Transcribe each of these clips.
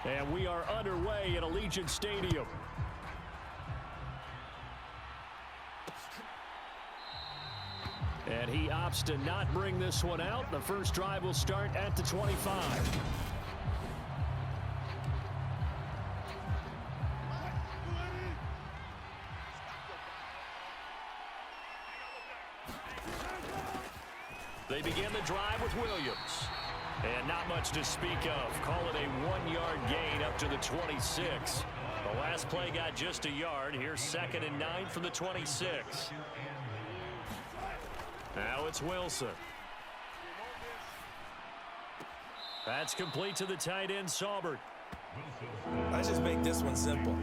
And we are underway at Allegiant Stadium. And he opts to not bring this one out. The first drive will start at the 25. They begin the drive with Williams. And not much to speak of. Call it a 1-yard gain up to the 26. The last play got just a yard. Here's 2nd and 9 from the 26. Now it's Wilson. That's complete to the tight end, Saubert. Let's just make this one simple.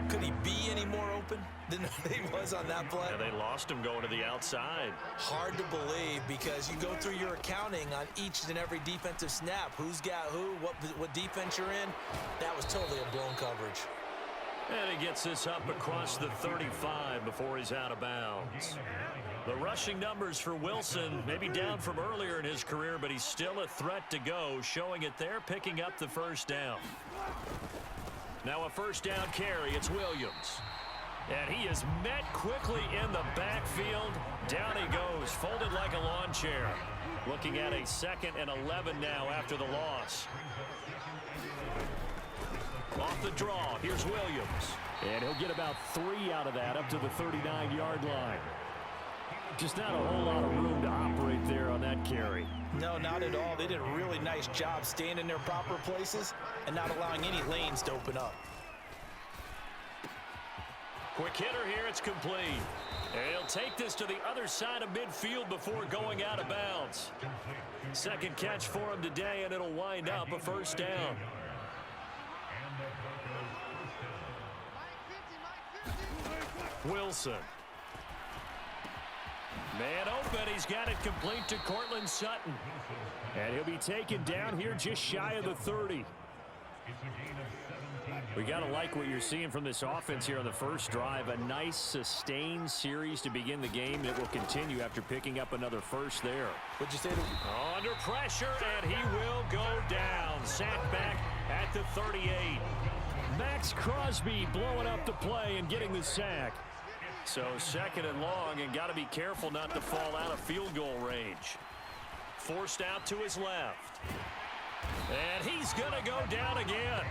Could he be any more open than he was on that play? Yeah, they lost him going to the outside. Hard to believe because you go through your accounting on each and every defensive snap. Who's got who, what defense you're in. That was totally a blown coverage. And he gets this up across the 35 before he's out of bounds. The rushing numbers for Wilson may be down from earlier in his career, but he's still a threat to go, showing it there, picking up the first down. Now a first down carry, it's Williams. And he is met quickly in the backfield. Down he goes, folded like a lawn chair. Looking at a 2nd and 11 now after the loss. Off the draw, here's Williams. And he'll get about 3 out of that up to the 39-yard line. Just not a whole lot of room to operate there on that carry. No, not at all. They did a really nice job staying in their proper places and not allowing any lanes to open up. Quick hitter here, it's complete. And he'll take this to the other side of midfield before going out of bounds. Second catch for him today, and it'll wind up a first down. Wilson. Man open, he's got it complete to Cortland Sutton. And he'll be taken down here just shy of the 30. We got to like what you're seeing from this offense here on the first drive. A nice sustained series to begin the game that will continue after picking up another first there. What'd you say to Under pressure, and he will go down. Sacked back at the 38. Max Crosby blowing up the play and getting the sack. So 2nd and long, and got to be careful not to fall out of field goal range. Forced out to his left. And he's going to go down again.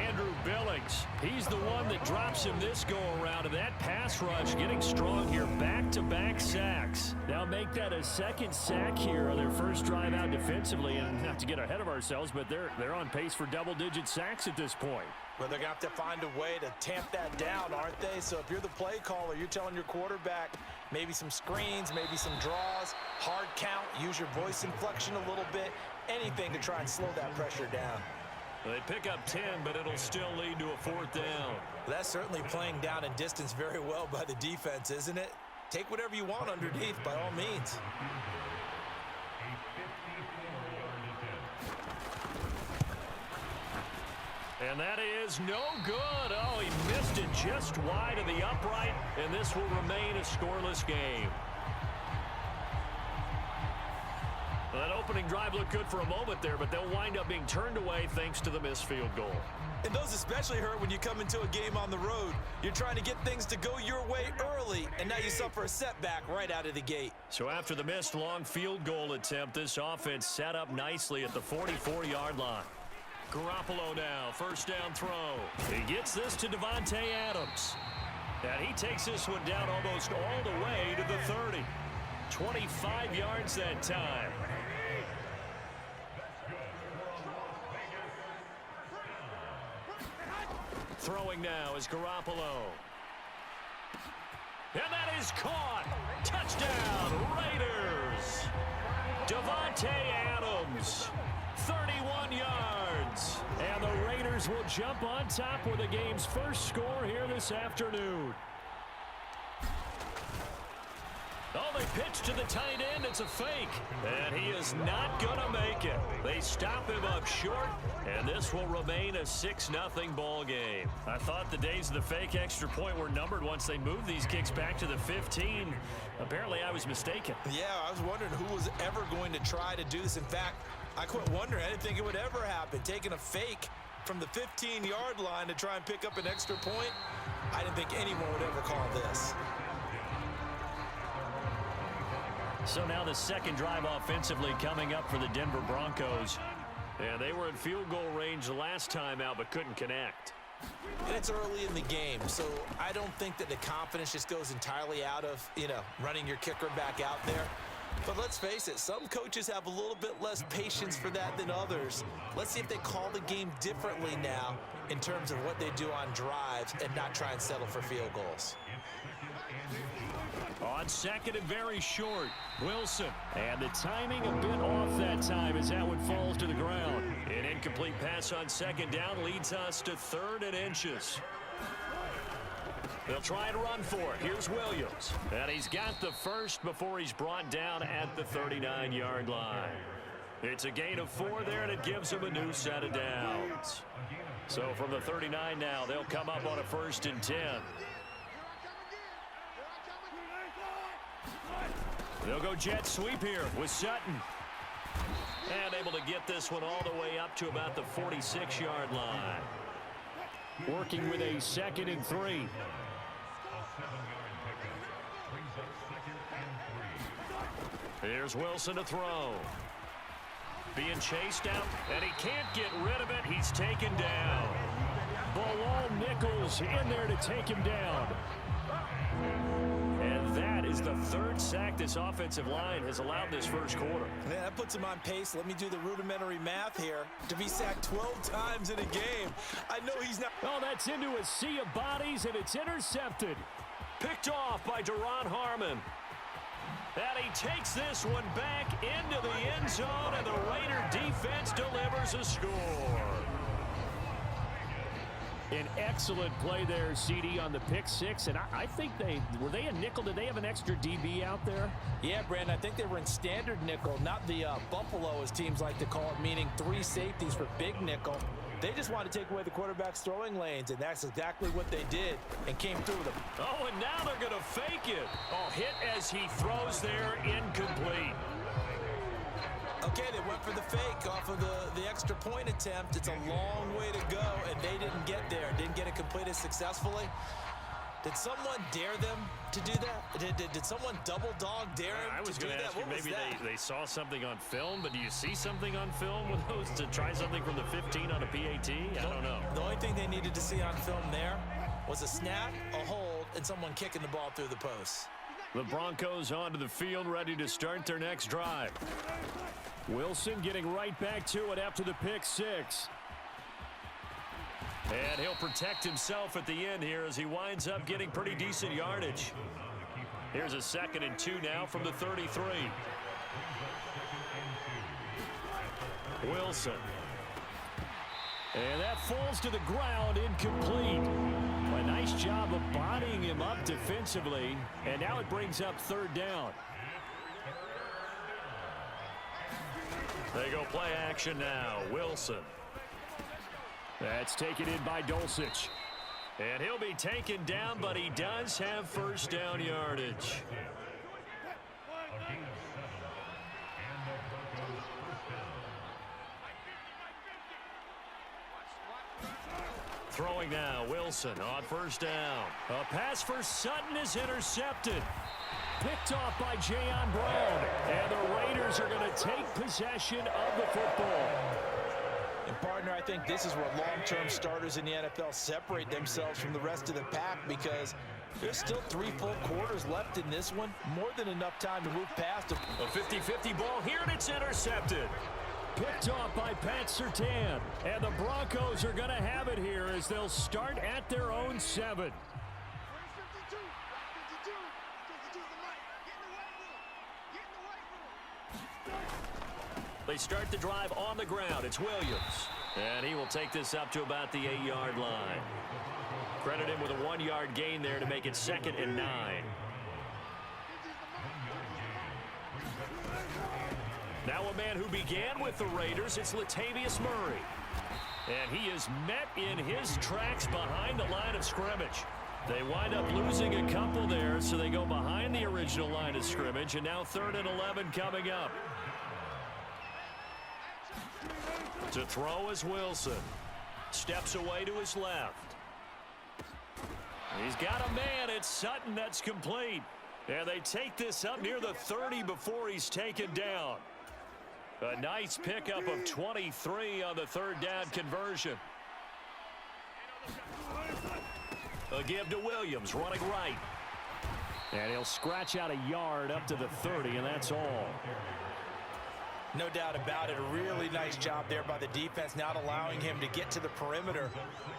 Andrew Billings, he's the one that drops him this go-around. And that pass rush getting strong here. Back-to-back sacks. Now make that a 2nd sack here on their first drive out defensively. And not to get ahead of ourselves, but they're on pace for double-digit sacks at this point. Well, they're going to have to find a way to tamp that down, aren't they? So if you're the play caller, you're telling your quarterback maybe some screens, maybe some draws, hard count, use your voice inflection a little bit, anything to try and slow that pressure down. They pick up 10, but it'll still lead to a 4th down. That's certainly playing down in distance very well by the defense, isn't it? Take whatever you want underneath by all means. And that is no good. Oh, he missed it just wide of the upright, and this will remain a scoreless game. Well, that opening drive looked good for a moment there, but they'll wind up being turned away thanks to the missed field goal. And those especially hurt when you come into a game on the road. You're trying to get things to go your way early, and now you suffer a setback right out of the gate. So after the missed long field goal attempt, this offense set up nicely at the 44-yard line. Garoppolo now, first down throw. He gets this to Davante Adams. And he takes this one down almost all the way to the 30. 25 yards that time. Throwing now is Garoppolo. And that is caught. Touchdown, Raiders. Davante Adams, 31 yards. And the Raiders will jump on top with the game's first score here this afternoon. Oh, they pitch to the tight end. It's a fake. And he is not going to make it. They stop him up short, and this will remain a 6-0 ball game. I thought the days of the fake extra point were numbered once they moved these kicks back to the 15. Apparently, I was mistaken. Yeah, I was wondering who was ever going to try to do this. In fact, I quit wondering. I didn't think it would ever happen. Taking a fake from the 15-yard line to try and pick up an extra point. I didn't think anyone would ever call this. So now the second drive offensively coming up for the Denver Broncos. And they were in field goal range the last time out but couldn't connect. And it's early in the game, so I don't think that the confidence just goes entirely out of, running your kicker back out there. But let's face it, some coaches have a little bit less patience for that than others. Let's see if they call the game differently now in terms of what they do on drives and not try and settle for field goals. On second and very short, Wilson. And the timing a bit off that time as that one falls to the ground. An incomplete pass on second down leads us to 3rd and inches. They'll try and run for it. Here's Williams. And he's got the first before he's brought down at the 39-yard line. It's a gain of 4 there, and it gives him a new set of downs. So from the 39 now, they'll come up on a 1st and 10. They'll go jet sweep here with Sutton. And able to get this one all the way up to about the 46-yard line. Working with a 2nd and 3. Here's Wilson to throw. Being chased out, and he can't get rid of it. He's taken down. Bilal Nichols in there to take him down. And that is the 3rd sack this offensive line has allowed this first quarter. Man, that puts him on pace. Let me do the rudimentary math here. To be sacked 12 times in a game. I know he's not. Oh, that's into a sea of bodies, and it's intercepted. Picked off by Duron Harmon. And he takes this one back into the end zone, and the Raider defense delivers a score. An excellent play there, CD, on the pick 6. And I think were they a nickel? Did they have an extra DB out there? Yeah, Brandon, I think they were in standard nickel, not the Buffalo, as teams like to call it, meaning 3 safeties for big nickel. They just wanted to take away the quarterback's throwing lanes, and that's exactly what they did and came through them. Oh, and now they're going to fake it. Oh, hit as he throws there, incomplete. Okay, they went for the fake off of the extra point attempt. It's a long way to go, and they didn't get there. Didn't get it completed successfully. Did someone dare them to do that? Did someone double dog dare them I was to do going to that? ask you, What was maybe that? they saw something on film, but do you see something on film with those to try something from the 15 on a PAT? I don't know. The only thing they needed to see on film there was a snap, a hold, and someone kicking the ball through the post. The Broncos onto the field, ready to start their next drive. Wilson getting right back to it after the pick 6. And he'll protect himself at the end here as he winds up getting pretty decent yardage. Here's a 2nd and 2 now from the 33. Wilson. And that falls to the ground, incomplete. A nice job of bodying him up defensively. And now it brings up 3rd down. They go play action now. Wilson. That's taken in by Dulcich. And he'll be taken down, but he does have 1st down yardage. Throwing now, Wilson on 1st down. A pass for Sutton is intercepted. Picked off by Jayon Brown. And the Raiders are going to take possession of the football. And, partner, I think this is where long-term starters in the NFL separate themselves from the rest of the pack, because there's still 3 full quarters left in this one. More than enough time to move past them. A 50-50 ball here, and it's intercepted. Picked off by Pat Surtain. And the Broncos are going to have it here as they'll start at their own 7. They start the drive on the ground. It's Williams. And he will take this up to about the 8-yard line. Credit him with a 1-yard gain there to make it 2nd and 9. Now a man who began with the Raiders, it's Latavius Murray. And he is met in his tracks behind the line of scrimmage. They wind up losing a couple there, so they go behind the original line of scrimmage, and now 3rd and 11 coming up. To throw is Wilson. Steps away to his left. He's got a man. It's Sutton that's complete. And they take this up near the 30 before he's taken down. A nice pickup of 23 on the third down conversion. A give to Williams, running right. And he'll scratch out a yard up to the 30, and that's all. No doubt about it. A really nice job there by the defense, not allowing him to get to the perimeter.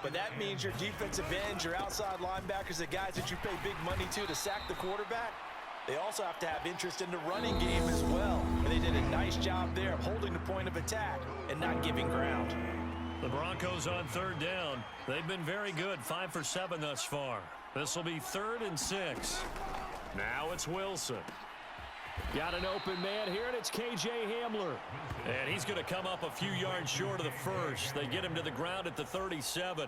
But that means your defensive ends, your outside linebackers, the guys that you pay big money to sack the quarterback, they also have to have interest in the running game as well. And they did a nice job there of holding the point of attack and not giving ground. The Broncos on third down. They've been very good, 5 for 7 thus far. This will be 3rd and 6. Now it's Wilson. Got an open man here, and it's K.J. Hamler. And he's going to come up a few yards short of the first. They get him to the ground at the 37.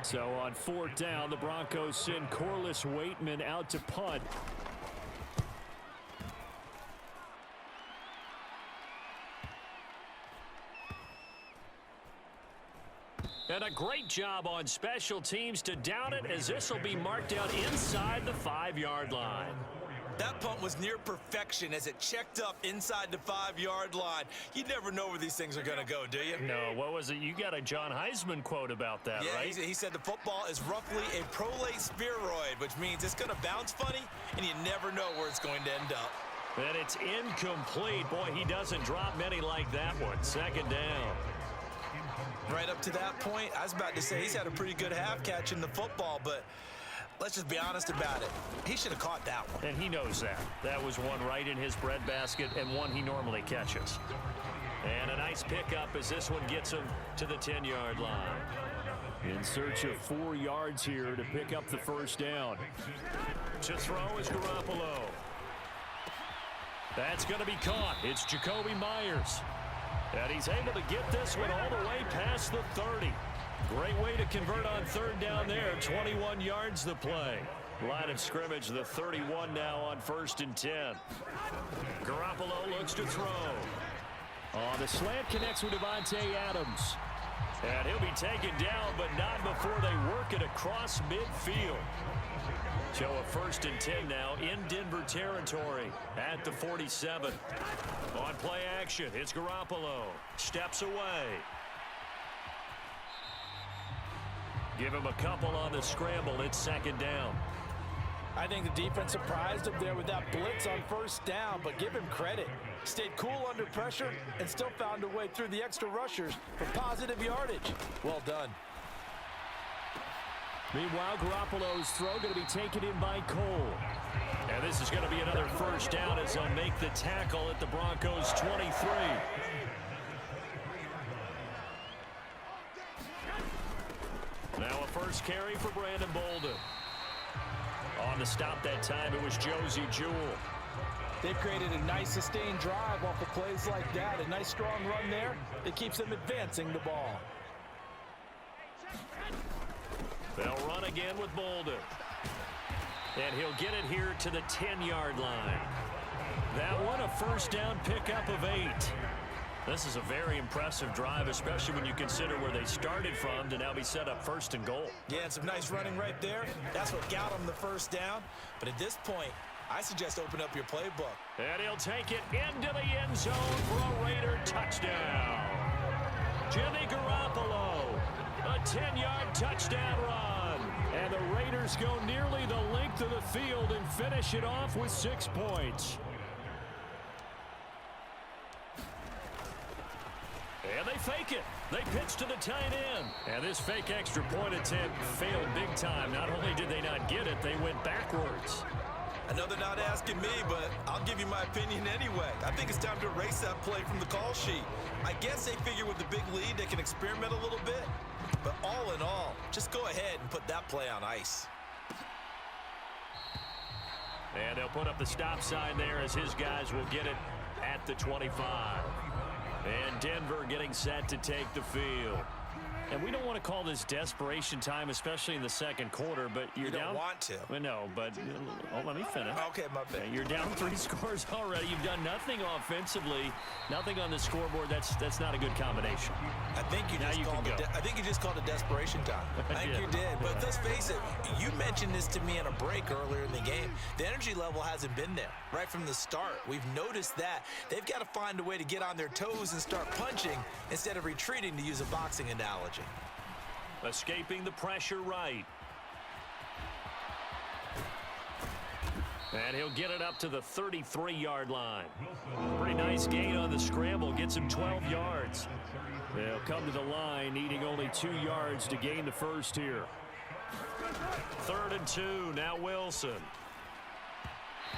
So on 4th down, the Broncos send Corliss Waitman out to punt. And a great job on special teams to down it, as this will be marked out inside the 5-yard line. That punt was near perfection as it checked up inside the 5-yard line. You never know where these things are going to go, do you? No, what was it? You got a John Heisman quote about that, yeah, right? He said the football is roughly a prolate spheroid, which means it's going to bounce funny, and you never know where it's going to end up. And it's incomplete. Boy, he doesn't drop many like that one. 2nd down. Right up to that point, I was about to say he's had a pretty good half catching the football, but let's just be honest about it. He should have caught that one. And he knows that. That was one right in his breadbasket and one he normally catches. And a nice pickup as this one gets him to the 10-yard line. In search of 4 yards here to pick up the 1st down. To throw is Garoppolo. That's going to be caught. It's Jacoby Myers. And he's able to get this one all the way past the 30. Great way to convert on 3rd down there. 21 yards the play. Line of scrimmage, the 31 now on 1st and 10. Garoppolo looks to throw. The slant connects with Devontae Adams. And he'll be taken down, but not before they work it across midfield. So a 1st and 10 now in Denver territory at the 47. On play action, it's Garoppolo. Steps away. Give him a couple on the scramble. It's 2nd down. I think the defense surprised him there with that blitz on 1st down, but give him credit. Stayed cool under pressure and still found a way through the extra rushers for positive yardage. Well done. Meanwhile, Garoppolo's throw going to be taken in by Cole. And this is going to be another 1st down as they'll make the tackle at the Broncos' 23. Now a 1st carry for Brandon Bolden. On the stop that time, it was Josie Jewell. They've created a nice sustained drive off of plays like that. A nice strong run there that keeps them advancing the ball. They'll run again with Bolden. And he'll get it here to the 10-yard line. That one a 1st down pickup of 8. This is a very impressive drive, especially when you consider where they started from to now be set up 1st and goal. Yeah, and some nice running right there. That's what got him the 1st down. But at this point, I suggest open up your playbook. And he'll take it into the end zone for a Raider touchdown. Jimmy Garoppolo, a 10-yard touchdown run. And the Raiders go nearly the length of the field and finish it off with 6 points. And they fake it. They pitch to the tight end. And this fake extra point attempt failed big time. Not only did they not get it, they went backwards. I know they're not asking me, but I'll give you my opinion anyway. I think it's time to erase that play from the call sheet. I guess they figure with the big lead they can experiment a little bit. But all in all, just go ahead and put that play on ice. And they'll put up the stop sign there as his guys will get it at the 25. And Denver getting set to take the field. And we don't want to call this desperation time, especially in the second quarter, but you're down. You don't want to. Well, no, but let me finish. Okay, my bad. You're down 3 scores already. You've done nothing offensively, nothing on the scoreboard. That's not a good combination. I think you just called it desperation time. I think you did. But let's face it, you mentioned this to me in a break earlier in the game. The energy level hasn't been there right from the start. We've noticed that. They've got to find a way to get on their toes and start punching instead of retreating, to use a boxing analogy. Escaping the pressure right. And he'll get it up to the 33-yard line. Pretty nice gain on the scramble. Gets him 12 yards. They'll come to the line needing only 2 yards to gain the first here. 3rd and 2. Now Wilson.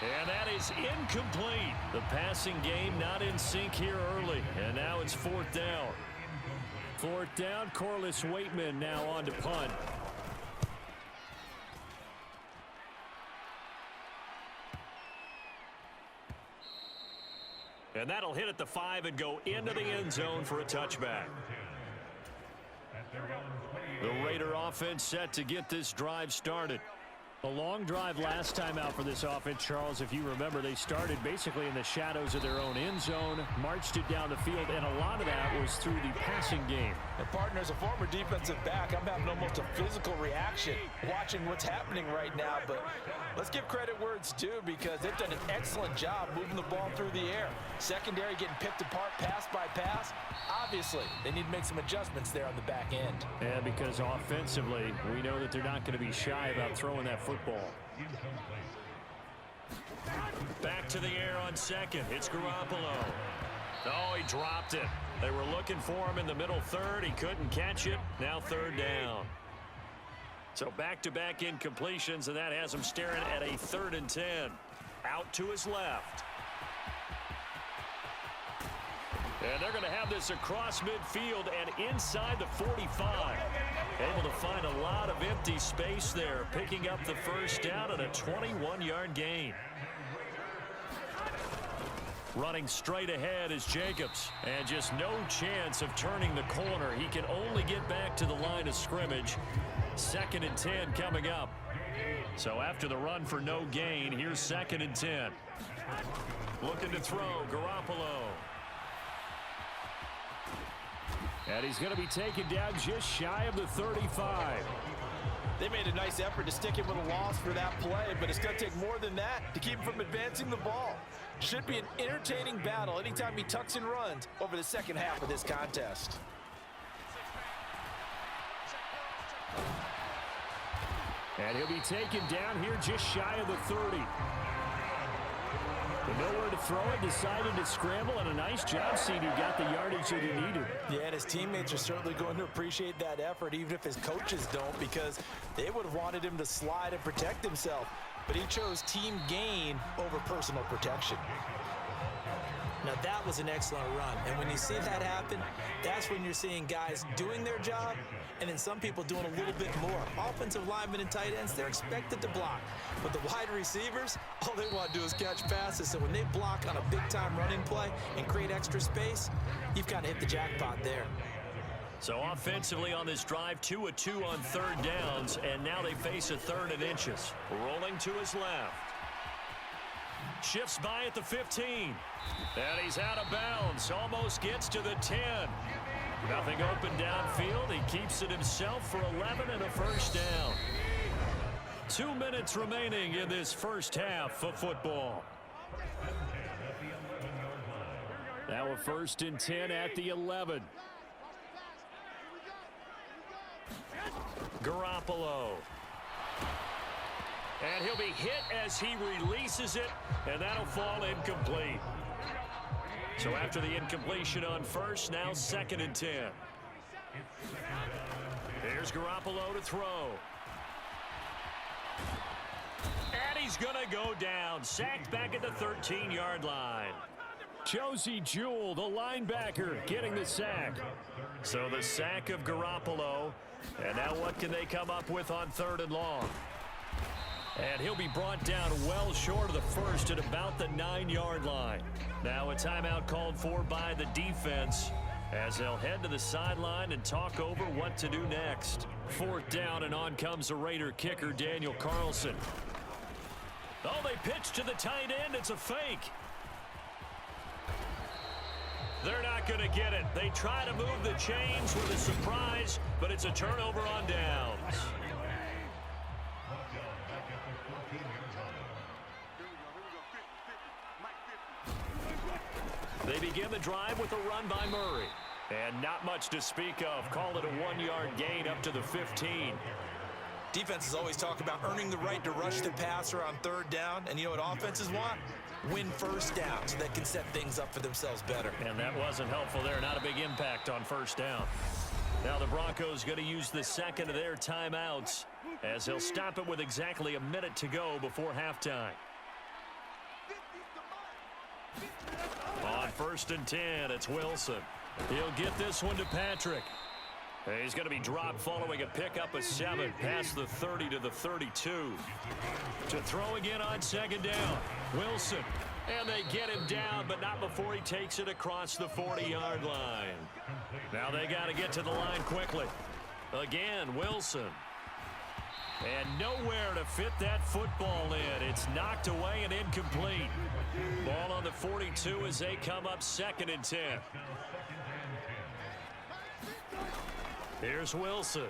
And that is incomplete. The passing game not in sync here early. And now it's 4th down. 4th down, Corliss Waitman now on to punt. And that'll hit at the 5 and go into the end zone for a touchback. The Raider offense set to get this drive started. A long drive last time out for this offense, Charles. If you remember, they started basically in the shadows of their own end zone, marched it down the field, and a lot of that was through the passing game. And partner, as a former defensive back, I'm having almost a physical reaction watching what's happening right now. But let's give credit where it's due, because they've done an excellent job moving the ball through the air. Secondary getting picked apart pass by pass. Obviously, they need to make some adjustments there on the back end. Yeah, because offensively, we know that they're not going to be shy about throwing that football. Back to the air on second. It's Garoppolo. Oh, he dropped it. They were looking for him in the middle third. He couldn't catch it. Now 3rd down. So back-to-back incompletions, and that has him staring at a 3rd and 10. Out to his left. And they're going to have this across midfield and inside the 45. Able to find a lot of empty space there, picking up the first down and a 21-yard gain. Running straight ahead is Jacobs, and just no chance of turning the corner. He can only get back to the line of scrimmage. 2nd and 10 coming up. So after the run for no gain, here's 2nd and 10. Looking to throw, Garoppolo. And he's going to be taken down just shy of the 35. They made a nice effort to stick him with a loss for that play, but it's going to take more than that to keep him from advancing the ball. Should be an entertaining battle anytime he tucks and runs over the second half of this contest. And he'll be taken down here just shy of the 30. But nowhere to throw it, decided to scramble, and a nice job, CD, got the yardage that he needed. Yeah, and his teammates are certainly going to appreciate that effort, even if his coaches don't, because they would have wanted him to slide and protect himself. But he chose team gain over personal protection. Now, that was an excellent run, and when you see that happen, that's when you're seeing guys doing their job, and then some people doing a little bit more. Offensive linemen and tight ends, they're expected to block. But the wide receivers, all they want to do is catch passes. So when they block on a big-time running play and create extra space, you've kind of hit the jackpot there. So offensively on this drive, 2 of 2 on 3rd downs, and now they face a 3rd and inches. Rolling to his left. Shifts by at the 15. And he's out of bounds. Almost gets to the 10. Nothing open downfield. He keeps it himself for 11 and a first down. 2 minutes remaining in this first half of football. Now a 1st and 10 at the 11. Garoppolo. And he'll be hit as he releases it, and that'll fall incomplete. So after the incompletion on first, now 2nd and 10. Here's Garoppolo to throw. And he's going to go down. Sacked back at the 13-yard line. Josie Jewell, the linebacker, getting the sack. So the sack of Garoppolo. And now what can they come up with on 3rd and long? And he'll be brought down well short of the first at about the 9-yard line. Now a timeout called for by the defense. as they'll head to the sideline and talk over what to do next. 4th down, and on comes the Raider kicker, Daniel Carlson. Oh, they pitch to the tight end. It's a fake. They're not going to get it. They try to move the chains with a surprise, but it's a turnover on downs. They begin the drive with a run by Murray. And not much to speak of. Call it a 1-yard gain up to the 15. Defenses always talk about earning the right to rush the passer on 3rd down. And you know what offenses want? Win 1st down so they can set things up for themselves better. And that wasn't helpful there. Not a big impact on 1st down. Now the Broncos going to use the second of their timeouts as they'll stop it with exactly a minute to go before halftime. On 1st and 10, it's Wilson. He'll get this one to Patrick. He's going to be dropped following a pickup of 7 past the 30 to the 32. To throw again on 2nd down. Wilson. And they get him down, but not before he takes it across the 40-yard line. Now they got to get to the line quickly. Again, Wilson. And nowhere to fit that football in. It's knocked away and incomplete. Ball on the 42 as they come up 2nd and 10. Here's Wilson.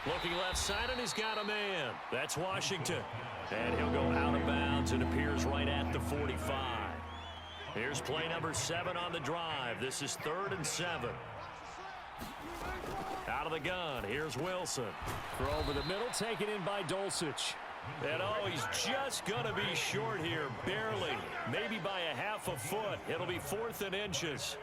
Looking left side, and he's got a man. That's Washington. And he'll go out of bounds and appears right at the 45. Here's play number 7 on the drive. This is 3rd and 7. Out of the gun, here's Wilson. Throw over the middle, taken in by Dulcich. And oh, he's just going to be short here, barely. Maybe by a half a foot. It'll be 4th and inches.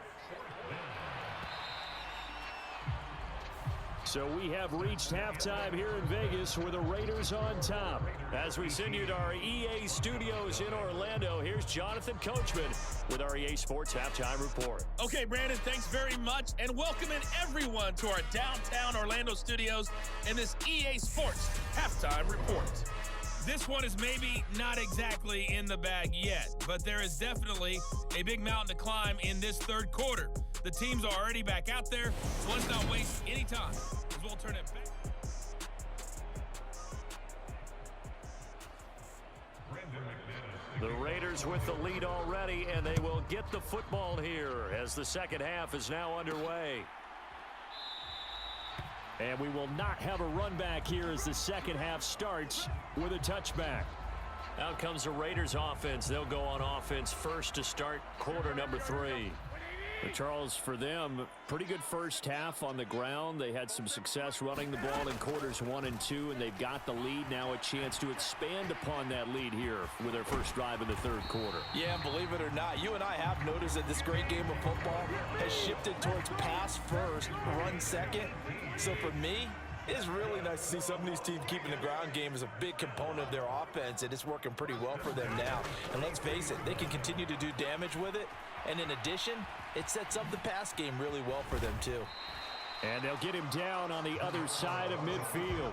So we have reached halftime here in Vegas with the Raiders on top. As we send you to our EA studios in Orlando, here's Jonathan Coachman with our EA Sports Halftime Report. Okay, Brandon, thanks very much, and welcoming everyone to our downtown Orlando studios in this EA Sports Halftime Report. This one is maybe not exactly in the bag yet, but there is definitely a big mountain to climb in this 3rd quarter. The teams are already back out there, so let's not waste any time, as we'll turn it back. The Raiders with the lead already, and they will get the football here as the second half is now underway. And we will not have a run back here as the second half starts with a touchback. Out comes the Raiders offense. They'll go on offense first to start quarter number 3. But Charles, for them, pretty good first half on the ground. They had some success running the ball in quarters 1 and 2, and they've got the lead. Now a chance to expand upon that lead here with their first drive in the 3rd quarter. Yeah, believe it or not, you and I have noticed that this great game of football has shifted towards pass first, run second. So for me, it's really nice to see some of these teams keeping the ground game as a big component of their offense, and it's working pretty well for them now. And let's face it, they can continue to do damage with it. And in addition, it sets up the pass game really well for them, too. And they'll get him down on the other side of midfield.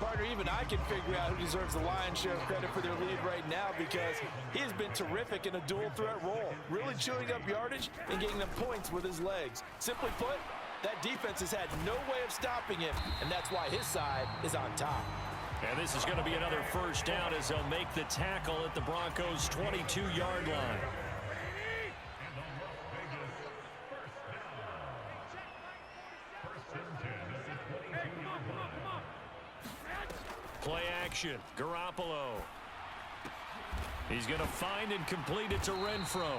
Partner, even I can figure out who deserves the lion's share of credit for their lead right now, because he has been terrific in a dual threat role, really chewing up yardage and getting them points with his legs. Simply put, that defense has had no way of stopping him, and that's why his side is on top. And this is going to be another first down as they'll make the tackle at the Broncos' 22-yard line. Play action, Garoppolo. He's going to find and complete it to Renfro.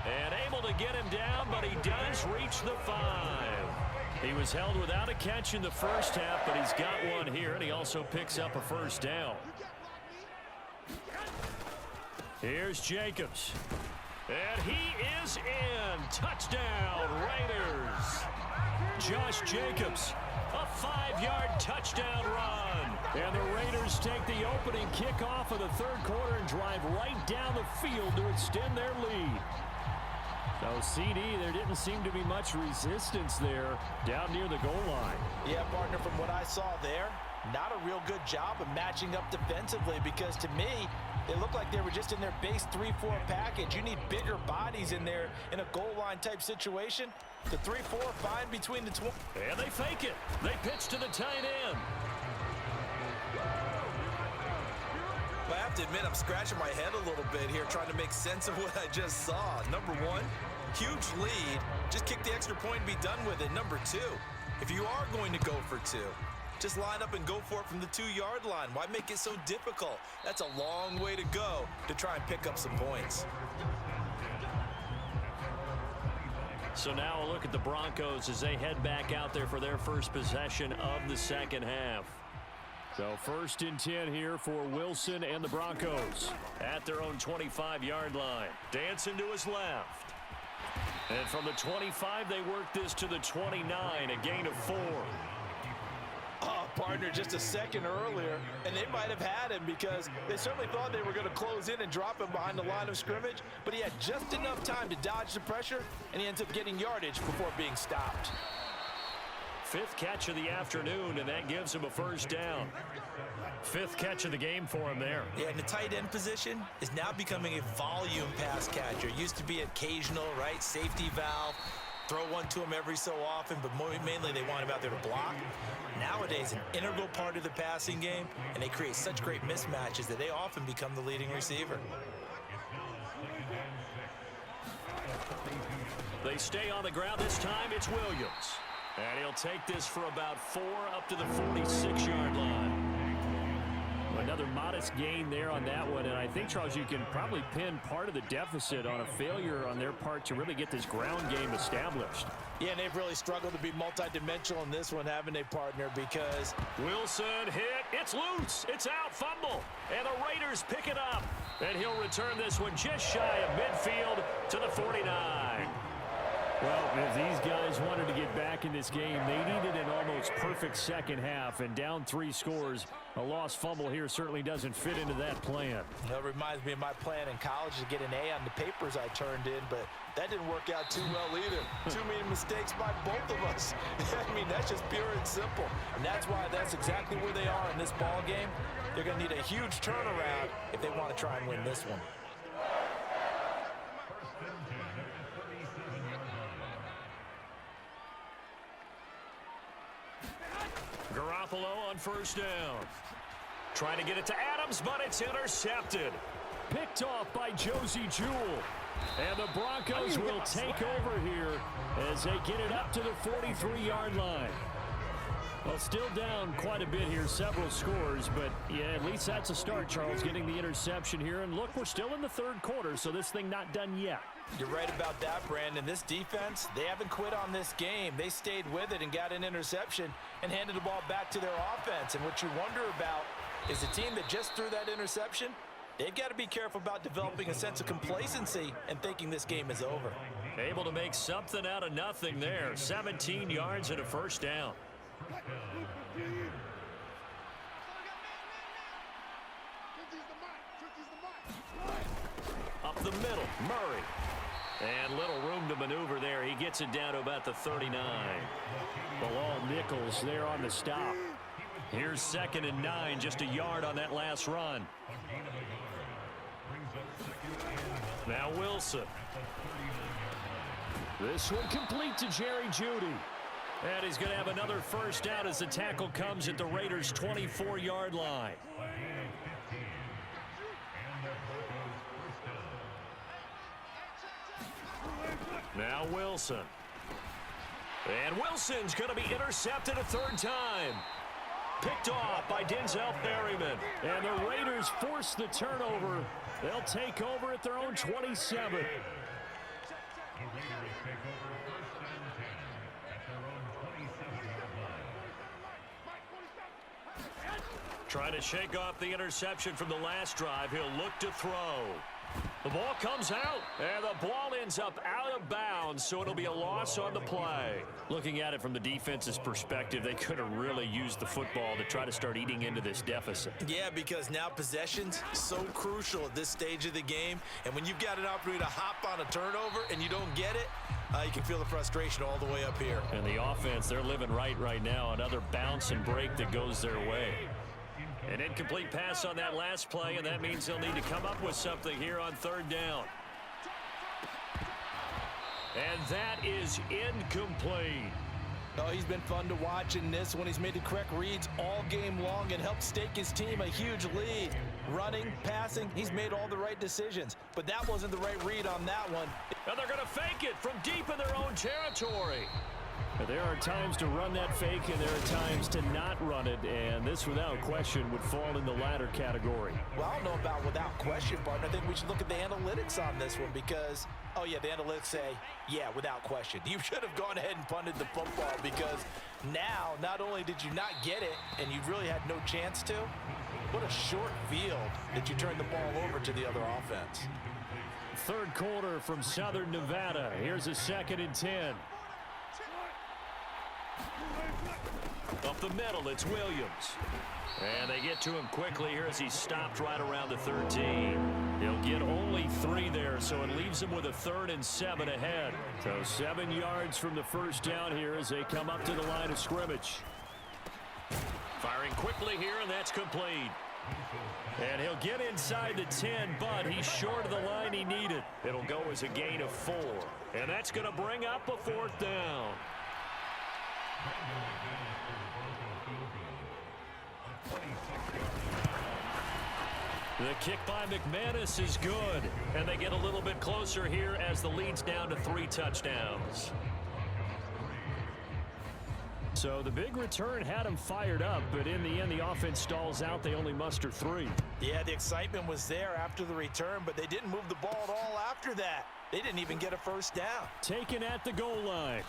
And able to get him down, but he does reach the 5. He was held without a catch in the first half, but he's got one here, and he also picks up a first down. Here's Jacobs. And he is in. Touchdown, Raiders. Josh Jacobs, a 5-yard touchdown run. And the Raiders take the opening kickoff of the 3rd quarter and drive right down the field to extend their lead. So, CD, there didn't seem to be much resistance there down near the goal line. Yeah, partner, from what I saw there, not a real good job of matching up defensively, because to me, They look like they were just in their base 3-4 package. You need bigger bodies in there in a goal line type situation. The 3-4 fine between the 20. And they fake it. They pitch to the tight end. Well, I have to admit, I'm scratching my head a little bit here trying to make sense of what I just saw. Number one, huge lead. Just kick the extra point and be done with it. Number two, if you are going to go for two, just line up and go for it from the 2-yard line. Why make it so difficult? That's a long way to go to try and pick up some points. So now a look at the Broncos as they head back out there for their first possession of the second half. So 1st and 10 here for Wilson and the Broncos at their own 25-yard line. Dancing to his left. And from the 25, they work this to the 29, a gain of 4. Oh, partner, just a second earlier, and they might have had him because they certainly thought they were going to close in and drop him behind the line of scrimmage, but he had just enough time to dodge the pressure, and he ends up getting yardage before being stopped. 5th catch of the afternoon, and that gives him a first down. 5th catch of the game for him there. Yeah, and the tight end position is now becoming a volume pass catcher. It used to be occasional, right? Safety valve. Throw one to him every so often, but mainly they want him out there to block. Nowadays, an integral part of the passing game, and they create such great mismatches that they often become the leading receiver. They stay on the ground. This time it's Williams. And he'll take this for about 4 up to the 46-yard line. Another modest gain there on that one, and I think, Charles, you can probably pin part of the deficit on a failure on their part to really get this ground game established. Yeah, and they've really struggled to be multidimensional in this one, haven't they, partner? Because Wilson hit. It's loose. It's out. Fumble. And the Raiders pick it up. And he'll return this one just shy of midfield to the 49. Well, if these guys wanted to get back in this game, they needed an almost perfect second half, and down 3 scores. A lost fumble here certainly doesn't fit into that plan. That reminds me of my plan in college to get an A on the papers I turned in, but that didn't work out too well either. Too many mistakes by both of us. I mean, that's just pure and simple. And that's why that's exactly where they are in this ball game. They're going to need a huge turnaround if they want to try and win this one. Garoppolo on first down. Trying to get it to Adams, but it's intercepted. Picked off by Josie Jewell. And the Broncos will take over here as they get it up to the 43-yard line. Well, still down quite a bit here, several scores, but yeah, at least that's a start, Charles, getting the interception here. And look, we're still in the 3rd quarter, so this thing not done yet. You're right about that, Brandon. This defense, they haven't quit on this game. They stayed with it and got an interception and handed the ball back to their offense. And what you wonder about is the team that just threw that interception, they've got to be careful about developing a sense of complacency and thinking this game is over. Able to make something out of nothing there. 17 yards and a first down. Up the middle, Murray. And little room to maneuver there. He gets it down to about the 39. Bilal Nichols there on the stop. Here's 2nd and 9, just a yard on that last run. Now Wilson. This one complete to Jerry Jeudy. And he's going to have another first down as the tackle comes at the Raiders' 24-yard line. Now Wilson. And Wilson's going to be intercepted a 3rd time. Picked off by Denzel Perryman. And the Raiders force the turnover. They'll take over at their own 27. Trying to shake off the interception from the last drive. He'll look to throw. The ball comes out, and the ball ends up out of bounds, so it'll be a loss on the play. Looking at it from the defense's perspective, they could have really used the football to try to start eating into this deficit. Yeah, because now possession's so crucial at this stage of the game, and when you've got an opportunity to hop on a turnover and you don't get it, you can feel the frustration all the way up here. And the offense, they're living right now. Another bounce and break that goes their way. An incomplete pass on that last play, and that means they'll need to come up with something here on third down. And that is incomplete. Oh, he's been fun to watch in this one. He's made the correct reads all game long and helped stake his team a huge lead. Running, passing, he's made all the right decisions. But that wasn't the right read on that one. And they're going to fake it from deep in their own territory. There are times to run that fake, and there are times to not run it, and this, without question, would fall in the latter category. Well, I don't know about without question, partner. I think we should look at the analytics on this one because, oh, yeah, the analytics say, yeah, without question. You should have gone ahead and punted the football because now, not only did you not get it, and you really had no chance to, what a short field that you turned the ball over to the other offense. Third quarter from Southern Nevada. Here's a 2nd and 10. Up the middle, it's Williams. And they get to him quickly here as he stopped right around the 13. He'll get only 3 there, so it leaves him with a 3rd and 7 ahead. So 7 yards from the first down here as they come up to the line of scrimmage. Firing quickly here, and that's complete. And he'll get inside the 10, but he's short of the line he needed. It'll go as a gain of 4. And that's going to bring up a 4th down. The kick by McManus is good, and they get a little bit closer here as the lead's down to 3 touchdowns. So the big return had them fired up, but in the end the offense stalls out. They only muster 3. Yeah, the excitement was there after the return, but they didn't move the ball at all after that. They didn't even get a first down. Taken at the goal line.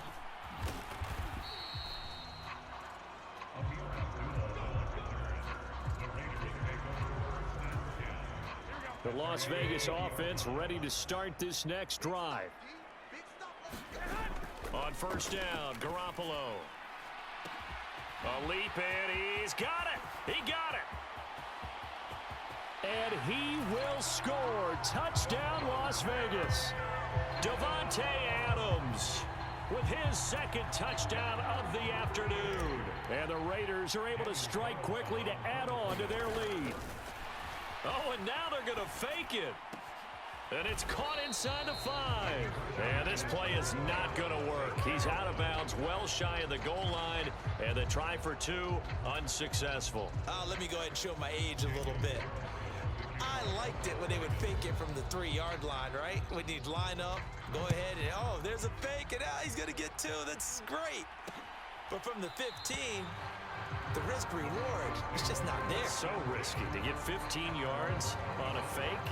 The Las Vegas offense ready to start this next drive. On first down, Garoppolo. A leap, and he's got it. He got it. And he will score. Touchdown, Las Vegas. Davante Adams with his 2nd touchdown of the afternoon. And the Raiders are able to strike quickly to add on to their lead. Oh, and now they're going to fake it. And it's caught inside the 5. And this play is not going to work. He's out of bounds, well shy of the goal line. And the try for 2, unsuccessful. Let me go ahead and show my age a little bit. I liked it when they would fake it from the 3-yard line, right? When you'd line up, go ahead, and oh, there's a fake, and he's going to get 2. That's great. But from the 15... the risk-reward is just not there. So risky to get 15 yards on a fake.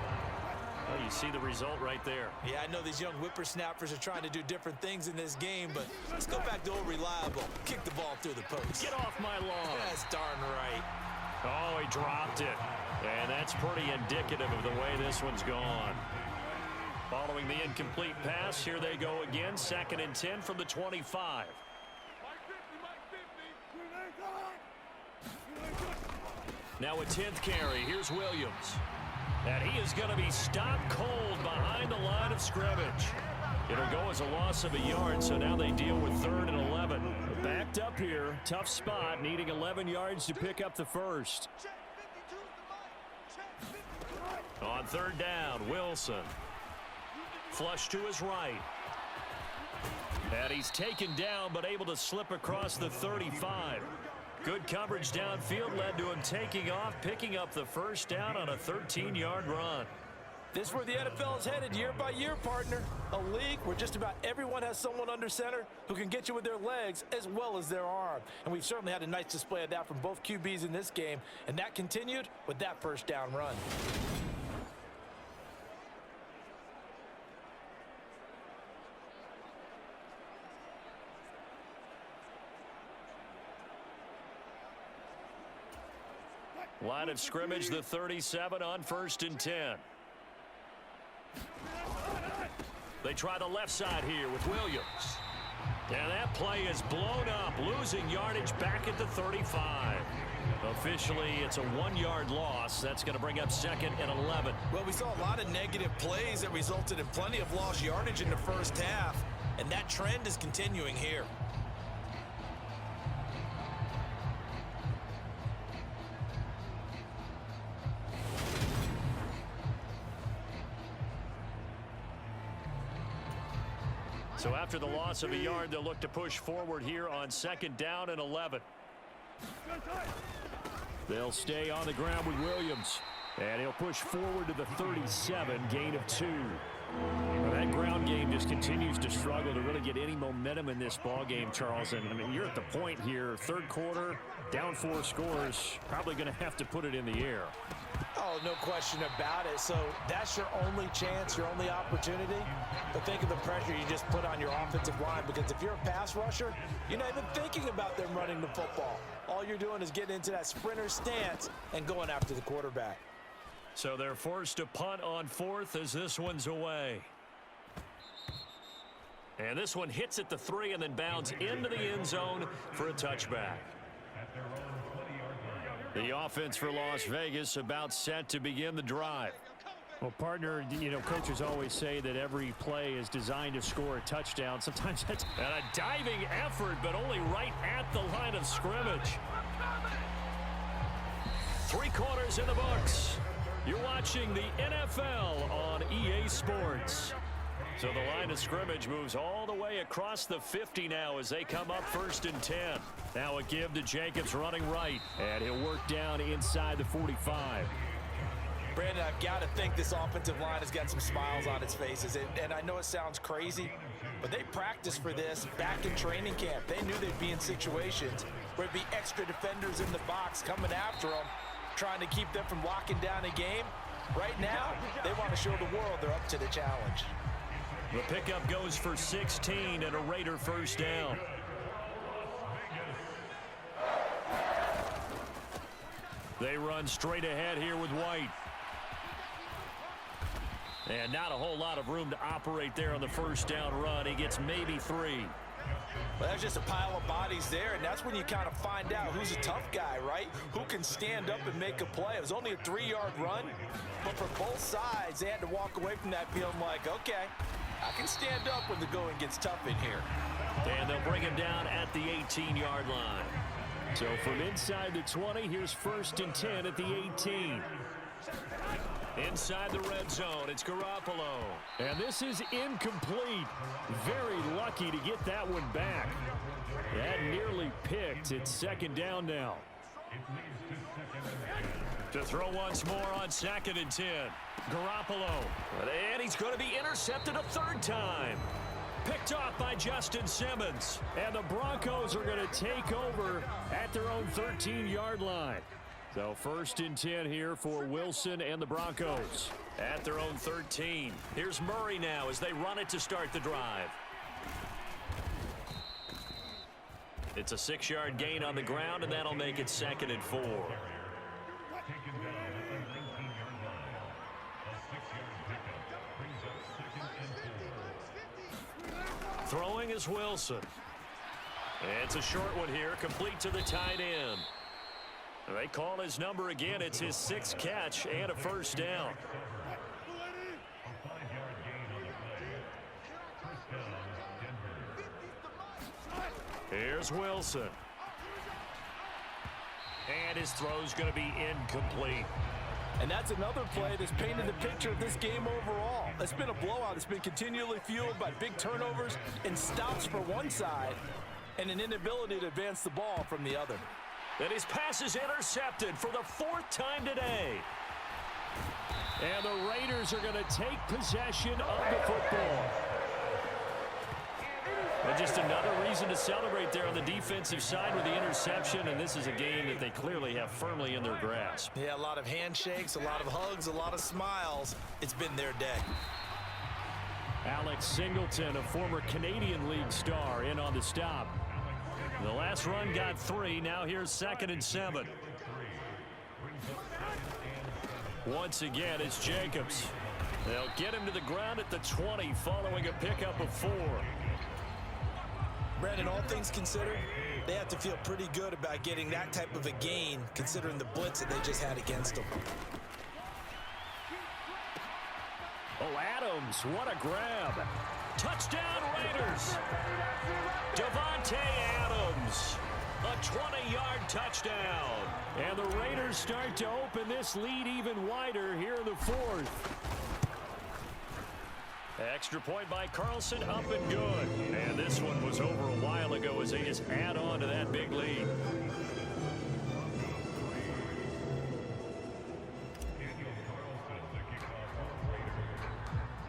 Well, you see the result right there. Yeah, I know these young whippersnappers are trying to do different things in this game, but let's go back to old reliable. Kick the ball through the post. Get off my lawn. That's darn right. Oh, he dropped it. And that's pretty indicative of the way this one's gone. Following the incomplete pass, here they go again. 2nd and 10 from the 25. Now a 10th carry. Here's Williams. And he is going to be stopped cold behind the line of scrimmage. It'll go as a loss of a yard, so now they deal with 3rd and 11. Backed up here. Tough spot, needing 11 yards to pick up the first. On 3rd down, Wilson. Flush to his right. And he's taken down, but able to slip across the 35. Good coverage downfield led to him taking off, picking up the first down on a 13-yard run. This is where the NFL is headed year by year, partner. A league where just about everyone has someone under center who can get you with their legs as well as their arm. And we've certainly had a nice display of that from both QBs in this game, and that continued with that first down run. Line of scrimmage, the 37 on 1st and 10. They try the left side here with Williams. And that play is blown up, losing yardage back at the 35. Officially, it's a 1-yard loss. That's going to bring up 2nd and 11. Well, we saw a lot of negative plays that resulted in plenty of lost yardage in the first half, and that trend is continuing here. So after the loss of a yard, they'll look to push forward here on 2nd down and 11. They'll stay on the ground with Williams. And he'll push forward to the 37, gain of 2. Well, that ground game just continues to struggle to really get any momentum in this ball game, Charles. And I mean, you're at the point here, 3rd quarter, down 4 scores, probably going to have to put it in the air. Oh, no question about it. So that's your only chance, your only opportunity. But think of the pressure you just put on your offensive line, because if you're a pass rusher, you're not even thinking about them running the football. All you're doing is getting into that sprinter stance and going after the quarterback. So they're forced to punt on 4th as this one's away. And this one hits at the 3 and then bounds into the end zone for a touchback. The offense for Las Vegas about set to begin the drive. Well, partner, you know, coaches always say that every play is designed to score a touchdown. Sometimes that's a diving effort, but only right at the line of scrimmage. 3 quarters in the books. You're watching the NFL on EA Sports. So the line of scrimmage moves all the way across the 50 now as they come up 1st and 10. Now a give to Jacobs running right, and he'll work down inside the 45. Brandon, I've got to think this offensive line has got some smiles on its faces. And I know it sounds crazy, but they practiced for this back in training camp. They knew they'd be in situations where it'd be extra defenders in the box coming after them, trying to keep them from locking down a game. Right now, they want to show the world they're up to the challenge. The pickup goes for 16 and a Raider 1st down. They run straight ahead here with White. And not a whole lot of room to operate there on the 1st down run. He gets maybe 3. Well, that's just a pile of bodies there, and that's when you kind of find out who's a tough guy, right? Who can stand up and make a play. It was only a 3-yard run, but for both sides, they had to walk away from that feeling like, okay, I can stand up when the going gets tough in here. And they'll bring him down at the 18-yard line. So from inside the 20, here's 1st and 10 at the 18. Inside the red zone, it's Garoppolo. And this is incomplete. Very lucky to get that one back. That nearly picked. It's 2nd down now. To throw once more on 2nd and 10. Garoppolo. And he's going to be intercepted a 3rd time. Picked off by Justin Simmons. And the Broncos are going to take over at their own 13-yard line. So 1st and 10 here for Wilson and the Broncos at their own 13. Here's Murray now as they run it to start the drive. It's a 6-yard gain on the ground, and that'll make it 2nd and 4. Throwing is Wilson. It's a short one here, complete to the tight end. They call his number again. It's his 6th catch and a 1st down. Here's Wilson. And his throw's going to be incomplete. And that's another play that's painted the picture of this game overall. It's been a blowout. It's been continually fueled by big turnovers and stops for one side and an inability to advance the ball from the other. And his pass is intercepted for the 4th time today. And the Raiders are going to take possession of the football. And just another reason to celebrate there on the defensive side with the interception. And this is a game that they clearly have firmly in their grasp. Yeah, a lot of handshakes, a lot of hugs, a lot of smiles. It's been their day. Alex Singleton, a former Canadian League star, in on the stop. The last run got 3. Now here's 2nd and 7. Once again, it's Jacobs. They'll get him to the ground at the 20 following a pickup of 4. Brandon, all things considered, they have to feel pretty good about getting that type of a gain considering the blitz that they just had against them. Oh, Adams, what a grab. Touchdown, Raiders. Devontae Adams, a 20-yard touchdown. And the Raiders start to open this lead even wider here in the 4th. Extra point by Carlson, up and good. And this one was over a while ago as they just add on to that big lead.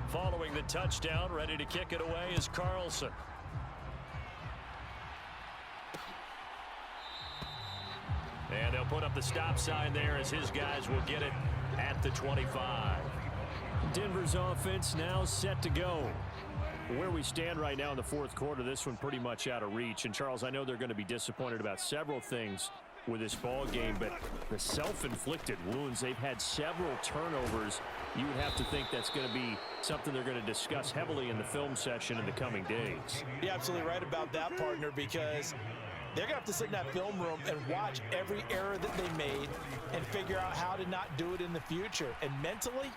Following the touchdown, ready to kick it away is Carlson. And they'll put up the stop sign there as his guys will get it at the 25. Denver's offense now set to go. Where we stand right now in the fourth quarter, this one pretty much out of reach. And, Charles, I know they're going to be disappointed about several things with this ball game, but the self-inflicted wounds, they've had several turnovers. You would have to think that's going to be something they're going to discuss heavily in the film session in the coming days. You're absolutely right about that, partner, because they're going to have to sit in that film room and watch every error that they made and figure out how to not do it in the future. And mentally,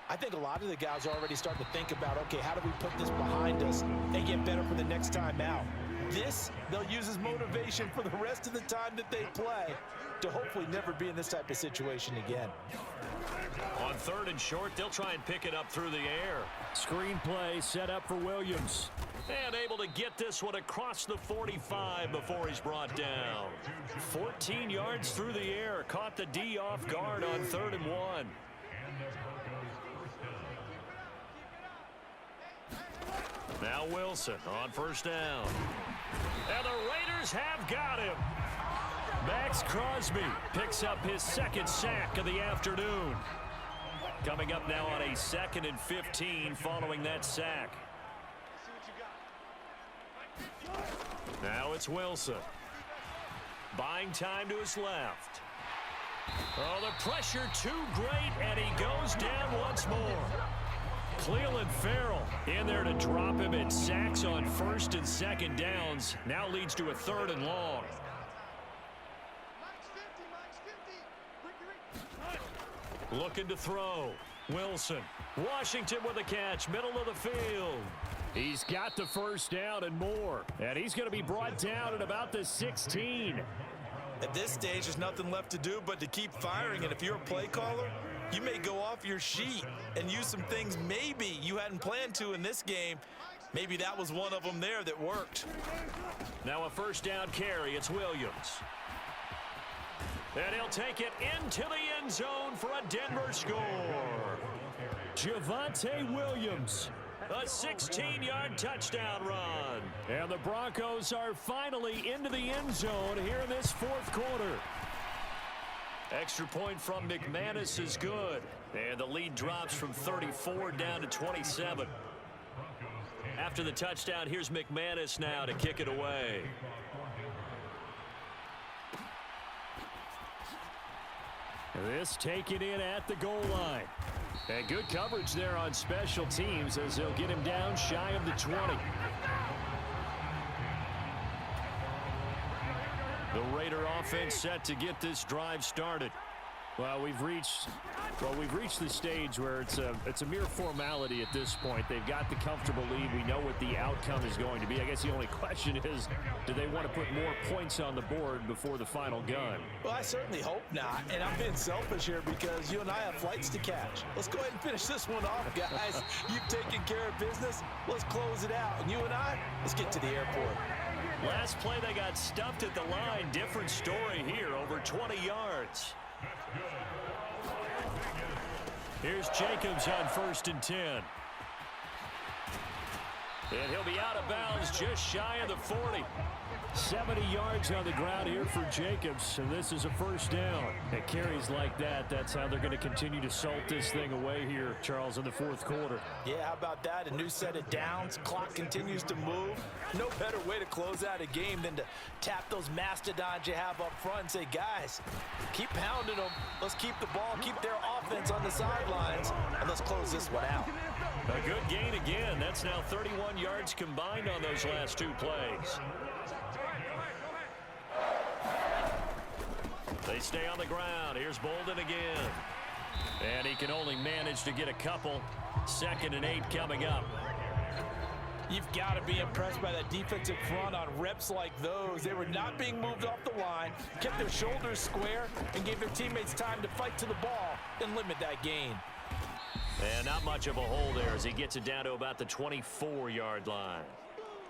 I think a lot of the guys are already starting to think about, okay, how do we put this behind us and get better for the next time out? This, they'll use as motivation for the rest of the time that they play to hopefully never be in this type of situation again. On 3rd and short, they'll try and pick it up through the air. Screen play set up for Williams. And able to get this one across the 45 before he's brought down. 14 yards through the air. Caught the D off guard on 3rd and 1. Now Wilson on 1st down. And the Raiders have got him. Max Crosby picks up his 2nd sack of the afternoon. Coming up now on a 2nd and 15 following that sack. Now it's Wilson. Buying time to his left. Oh, the pressure too great, and he goes down once more. Cleveland Farrell in there to drop him in sacks on 1st and 2nd downs. Now leads to a 3rd and long. Looking to throw. Wilson. Washington with a catch. Middle of the field. He's got the 1st down and more. And he's going to be brought down at about the 16. At this stage, there's nothing left to do but to keep firing. And if you're a play caller, you may go off your sheet and use some things maybe you hadn't planned to in this game. Maybe that was one of them there that worked. Now a 1st down carry. It's Williams. And he'll take it into the end zone for a Denver score. Javonte Williams. A 16-yard touchdown run. And the Broncos are finally into the end zone here in this 4th quarter. Extra point from McManus is good. And the lead drops from 34 down to 27. After the touchdown, here's McManus now to kick it away. This taken in at the goal line. And good coverage there on special teams as they'll get him down shy of the 20. The Raider offense set to get this drive started. Well, we've reached the stage where it's a mere formality at this point. They've got the comfortable lead. We know what the outcome is going to be. I guess the only question is, do they want to put more points on the board before the final gun? Well, I certainly hope not. And I'm being selfish here because you and I have flights to catch. Let's go ahead and finish this one off, guys. You've taken care of business. Let's close it out. And you and I, let's get to the airport. Last play, they got stuffed at the line. Different story here, over 20 yards. Here's Jacobs on 1st and 10. And he'll be out of bounds just shy of the 40. 70 yards on the ground here for Jacobs, and this is a 1st down. At carries like that, that's how they're going to continue to salt this thing away here, Charles, in the 4th quarter. Yeah, how about that? A new set of downs. Clock continues to move. No better way to close out a game than to tap those mastodons you have up front and say, guys, keep pounding them. Let's keep the ball, keep their offense on the sidelines, and let's close this one out. A good gain again. That's now 31 yards combined on those last 2 plays. They stay on the ground. Here's Bolden again. And he can only manage to get a couple. 2nd and 8 coming up. You've got to be impressed by that defensive front on reps like those. They were not being moved off the line, kept their shoulders square, and gave their teammates time to fight to the ball and limit that gain. And not much of a hole there as he gets it down to about the 24-yard line.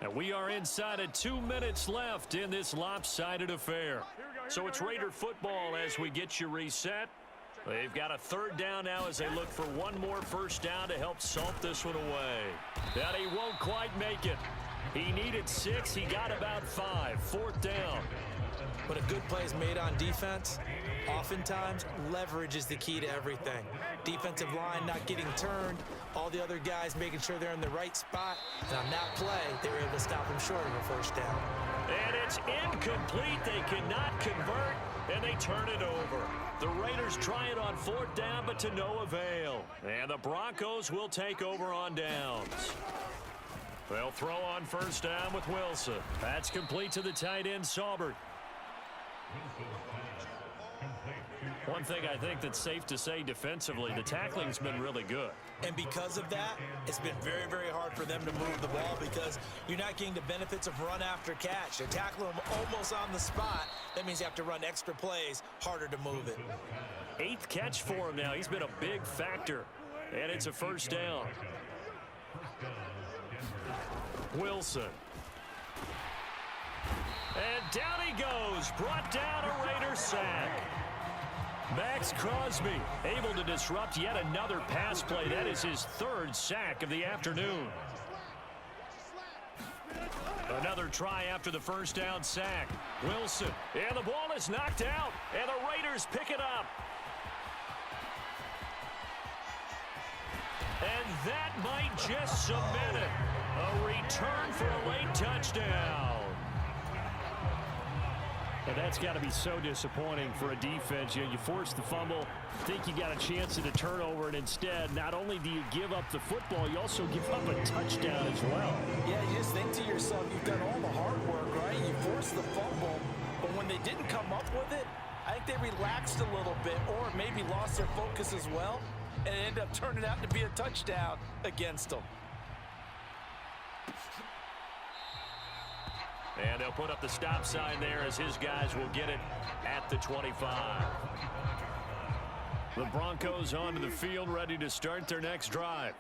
And we are inside of 2 minutes left in this lopsided affair. So it's Raider football as we get you reset. They've got a third down now as they look for one more first down to help salt this one away. But he won't quite make it. He needed 6. He got about 5. Fourth down. But a good play is made on defense. Oftentimes, leverage is the key to everything. Defensive line not getting turned. All the other guys making sure they're in the right spot. And on that play, they were able to stop him short of a first down. And it's incomplete. They cannot convert, and they turn it over. The Raiders try it on fourth down, but to no avail. And the Broncos will take over on downs. They'll throw on first down with Wilson. That's complete to the tight end, Saubert. One thing I think that's safe to say defensively, the tackling's been really good. And because of that, it's been very, very hard for them to move the ball because you're not getting the benefits of run after catch. They're tackling them almost on the spot. That means you have to run extra plays, harder to move it. 8th catch for him now. He's been a big factor. And it's a first down. Wilson. And down he goes. Brought down a Raider sack. Max Crosby able to disrupt yet another pass play. That is his 3rd sack of the afternoon. Another try after the first down sack. Wilson. And the ball is knocked out. And the Raiders pick it up. And that might just cement it. A return for a late touchdown. And that's got to be so disappointing for a defense. You force the fumble, think you got a chance at a turnover, and instead, not only do you give up the football, you also give up a touchdown as well. Yeah, you just think to yourself, you've done all the hard work, right? You forced the fumble, but when they didn't come up with it, I think they relaxed a little bit or maybe lost their focus as well, and it ended up turning out to be a touchdown against them. And they'll put up the stop sign there as his guys will get it at the 25. The Broncos onto the field ready to start their next drive.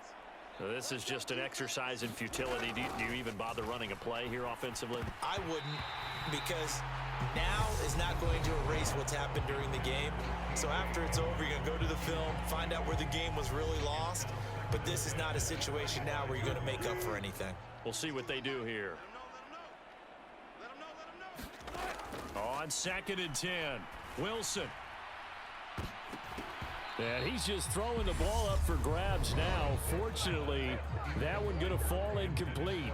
So this is just an exercise in futility. Do you even bother running a play here offensively? I wouldn't, because now is not going to erase what's happened during the game. So after it's over, you're going to go to the film, find out where the game was really lost. But this is not a situation now where you're going to make up for anything. We'll see what they do here. On 2nd and 10, Wilson. And he's just throwing the ball up for grabs now. Fortunately, that one going to fall incomplete.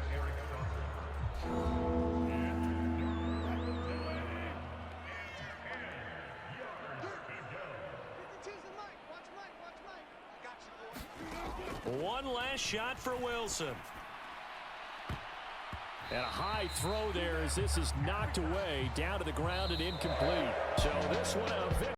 One last shot for Wilson. And a high throw there as this is knocked away down to the ground and incomplete. So this one a victory.